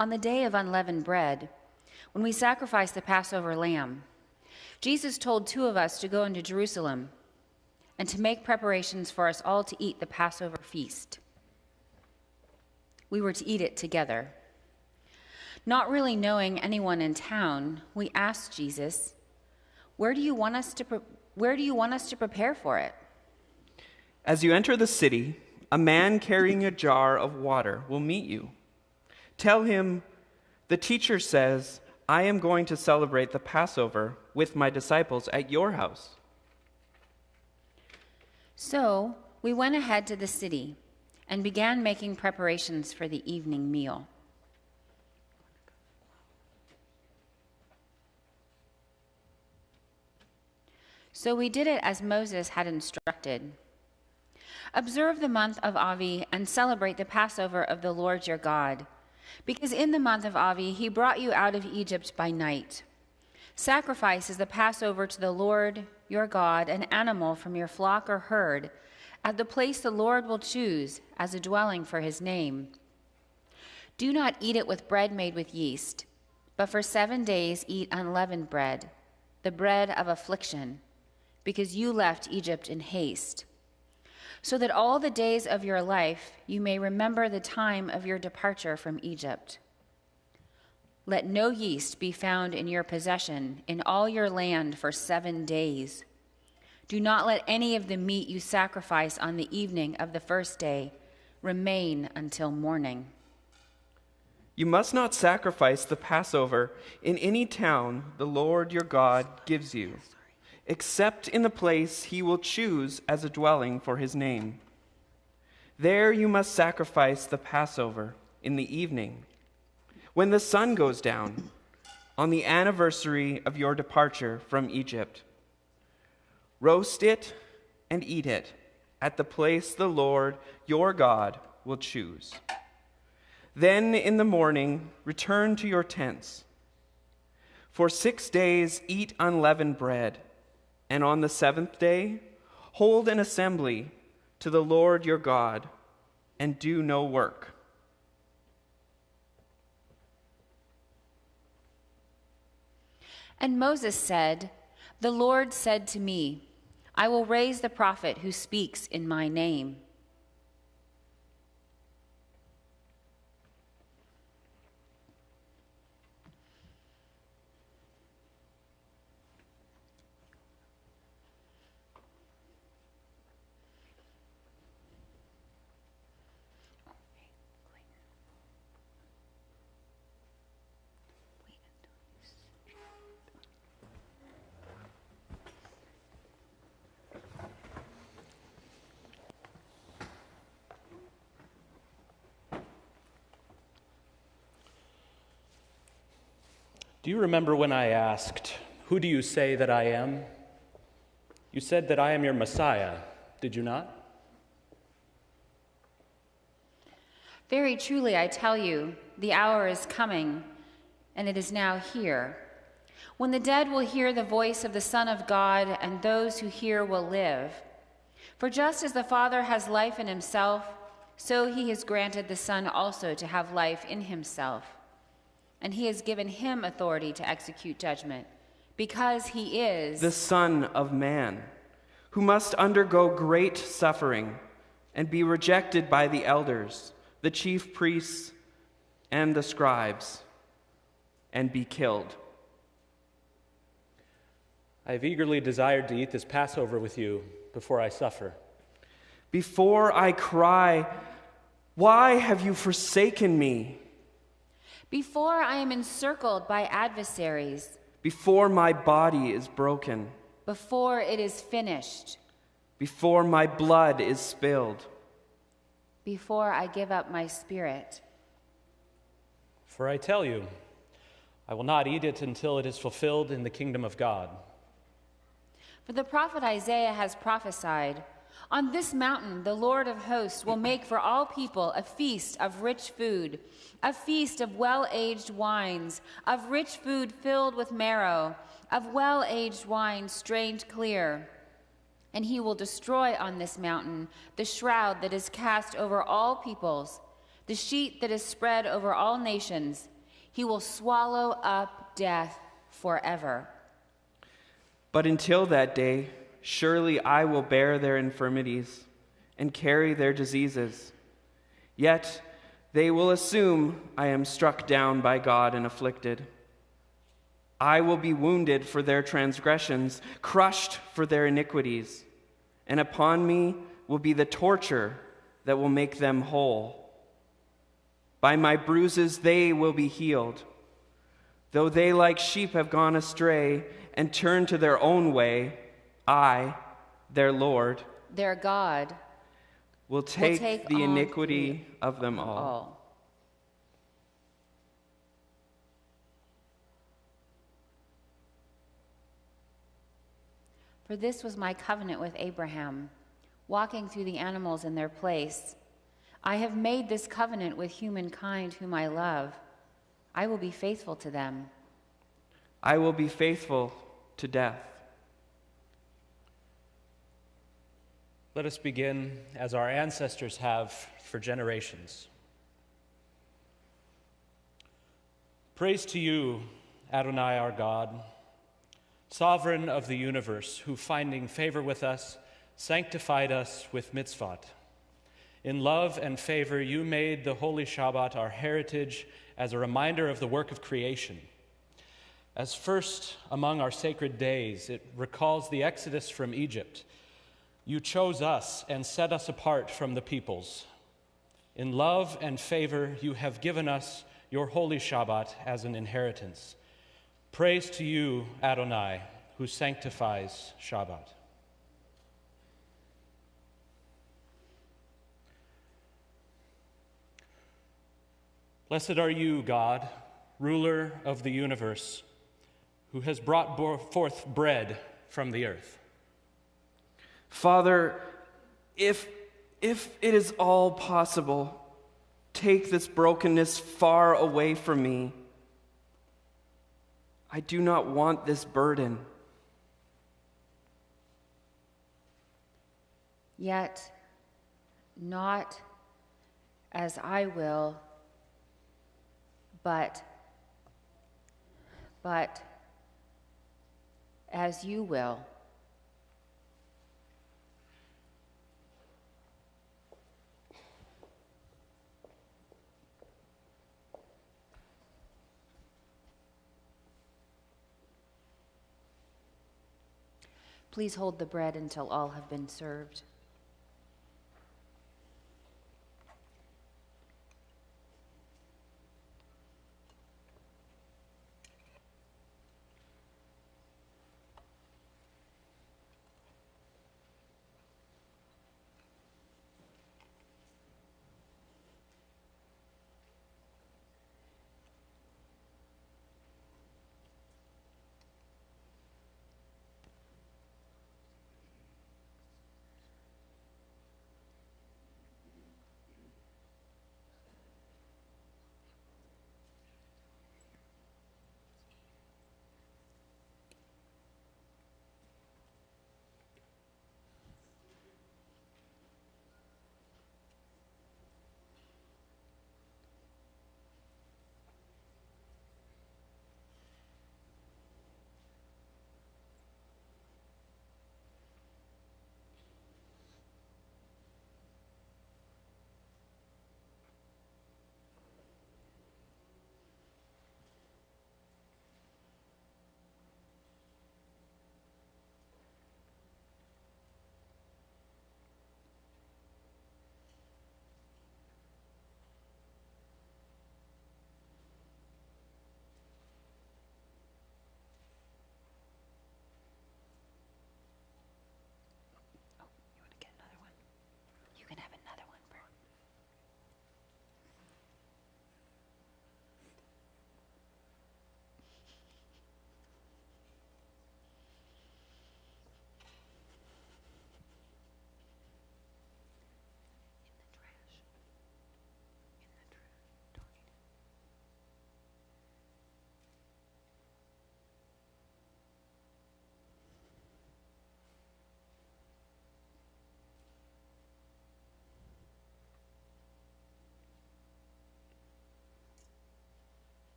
on the day of unleavened bread, when we sacrificed the Passover lamb, Jesus told 2 of us to go into Jerusalem and to make preparations for us all to eat the Passover feast. We were to eat it together. Not really knowing anyone in town, we asked Jesus, where do you want us to prepare for it? As you enter the city, a man carrying a jar of water will meet you. Tell him, the teacher says, I am going to celebrate the Passover with my disciples at your house. So we went ahead to the city and began making preparations for the evening meal. So we did it as Moses had instructed. Observe the month of Avi and celebrate the Passover of the Lord your God, because in the month of Avi he brought you out of Egypt by night. Sacrifice as the Passover to the Lord your God an animal from your flock or herd at the place the Lord will choose as a dwelling for his name. Do not eat it with bread made with yeast, but for 7 days eat unleavened bread, the bread of affliction, because you left Egypt in haste, so that all the days of your life you may remember the time of your departure from Egypt. Let no yeast be found in your possession in all your land for 7 days. Do not let any of the meat you sacrifice on the evening of the first day remain until morning. You must not sacrifice the Passover in any town the Lord your God gives you, except in the place he will choose as a dwelling for his name. There you must sacrifice the Passover in the evening, when the sun goes down, on the anniversary of your departure from Egypt. Roast it and eat it at the place the Lord your God will choose. Then in the morning return to your tents. For 6 days eat unleavened bread, and on the 7th day, hold an assembly to the Lord your God, and do no work. And Moses said, the Lord said to me, I will raise the prophet who speaks in my name. Do you remember when I asked, who do you say that I am? You said that I am your Messiah, did you not? Very truly, I tell you, the hour is coming, and it is now here, when the dead will hear the voice of the Son of God, and those who hear will live. For just as the Father has life in himself, so he has granted the Son also to have life in himself. And he has given him authority to execute judgment, because he is the Son of Man, who must undergo great suffering and be rejected by the elders, the chief priests, and the scribes, and be killed. I have eagerly desired to eat this Passover with you before I suffer. Before I cry, why have you forsaken me? Before I am encircled by adversaries. Before my body is broken. Before it is finished. Before my blood is spilled. Before I give up my spirit. For I tell you, I will not eat it until it is fulfilled in the kingdom of God. For the prophet Isaiah has prophesied, on this mountain the Lord of hosts will make for all people a feast of rich food, a feast of well-aged wines, of rich food filled with marrow, of well-aged wine strained clear. And he will destroy on this mountain the shroud that is cast over all peoples, the sheet that is spread over all nations. He will swallow up death forever. But until that day, surely I will bear their infirmities and carry their diseases. Yet they will assume I am struck down by God and afflicted. I will be wounded for their transgressions, crushed for their iniquities, and upon me will be the torture that will make them whole. By my bruises they will be healed. Though they like sheep have gone astray and turned to their own way, I, their Lord, their God, will take the iniquity of them all. For this was my covenant with Abraham, walking through the animals in their place. I have made this covenant with humankind whom I love. I will be faithful to them. I will be faithful to death. Let us begin as our ancestors have for generations. Praise to you, Adonai our God, sovereign of the universe, who, finding favor with us, sanctified us with mitzvot. In love and favor, you made the holy Shabbat our heritage as a reminder of the work of creation. As first among our sacred days, it recalls the exodus from Egypt. You chose us and set us apart from the peoples. In love and favor, you have given us your holy Shabbat as an inheritance. Praise to you, Adonai, who sanctifies Shabbat. Blessed are you, God, ruler of the universe, who has brought forth bread from the earth. Father, if it is all possible, take this brokenness far away from me. I do not want this burden. Yet, not as I will, but as you will. Please hold the bread until all have been served.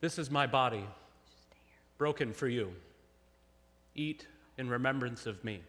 This is my body, broken for you. Eat in remembrance of me.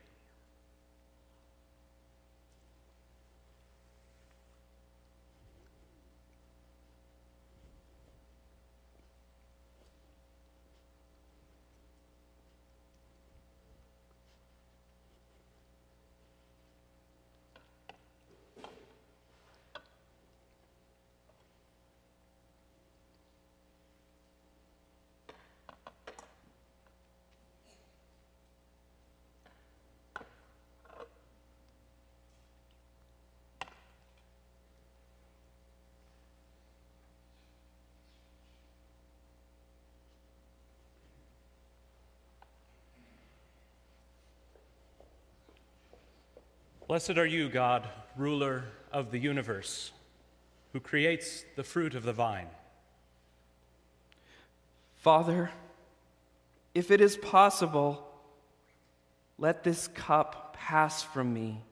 Blessed are you, God, ruler of the universe, who creates the fruit of the vine. Father, if it is possible, let this cup pass from me.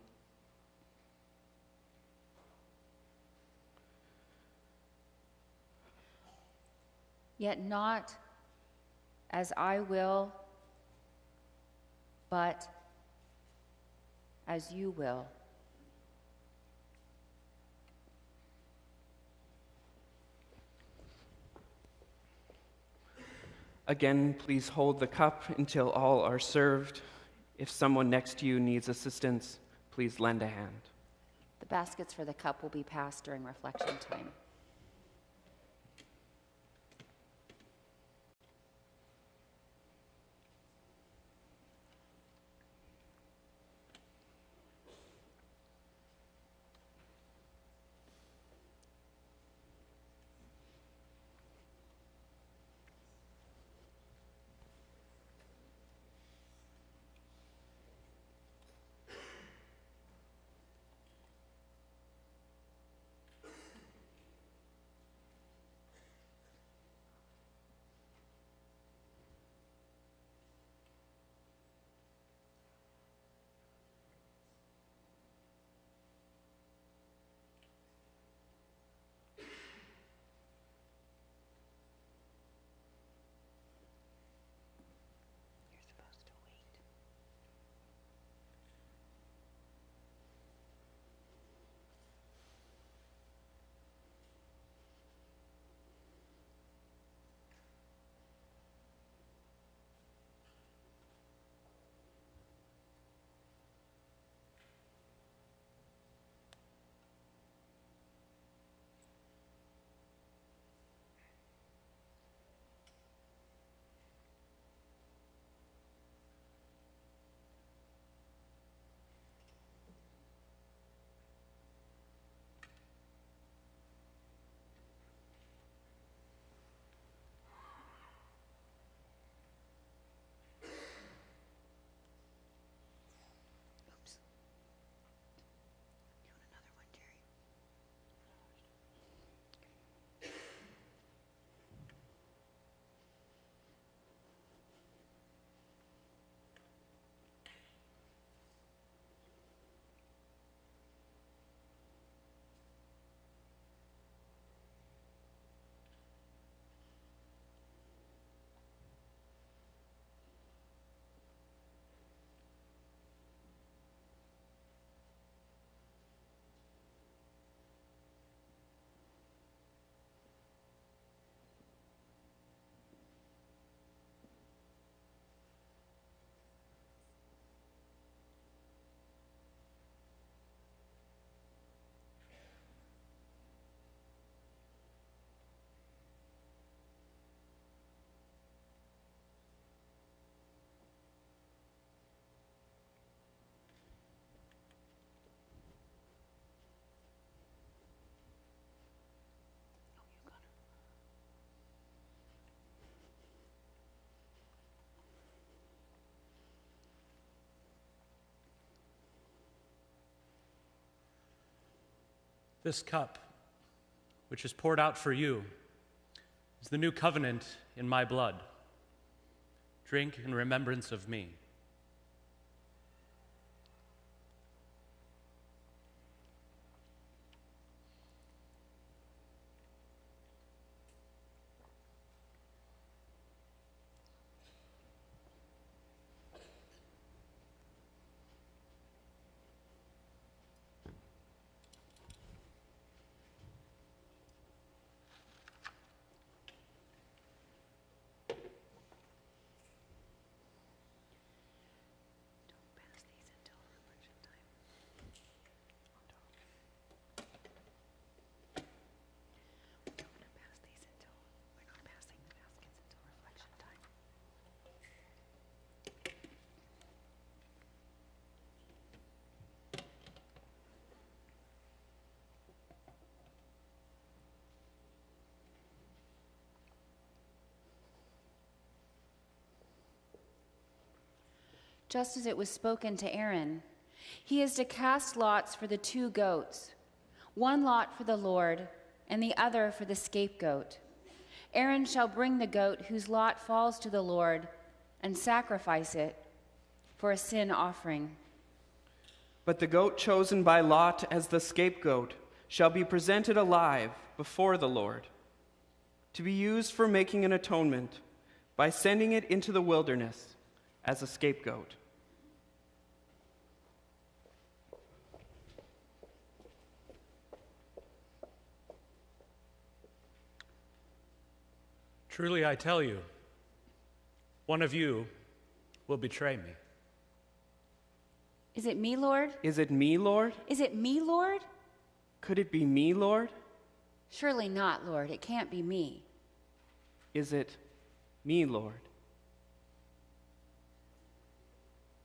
Yet not as I will, but as you will. Again, please hold the cup until all are served. If someone next to you needs assistance, please lend a hand. The baskets for the cup will be passed during reflection time. This cup, which is poured out for you, is the new covenant in my blood. Drink in remembrance of me. just as it was spoken to Aaron. He is to cast lots for the 2 goats, one lot for the Lord, and the other for the scapegoat. Aaron shall bring the goat whose lot falls to the Lord and sacrifice it for a sin offering. But the goat chosen by lot as the scapegoat shall be presented alive before the Lord, to be used for making an atonement by sending it into the wilderness as a scapegoat. Truly I tell you, one of you will betray me. Is it me, Lord? Is it me, Lord? Is it me, Lord? Could it be me, Lord? Surely not, Lord. It can't be me. Is it me, Lord?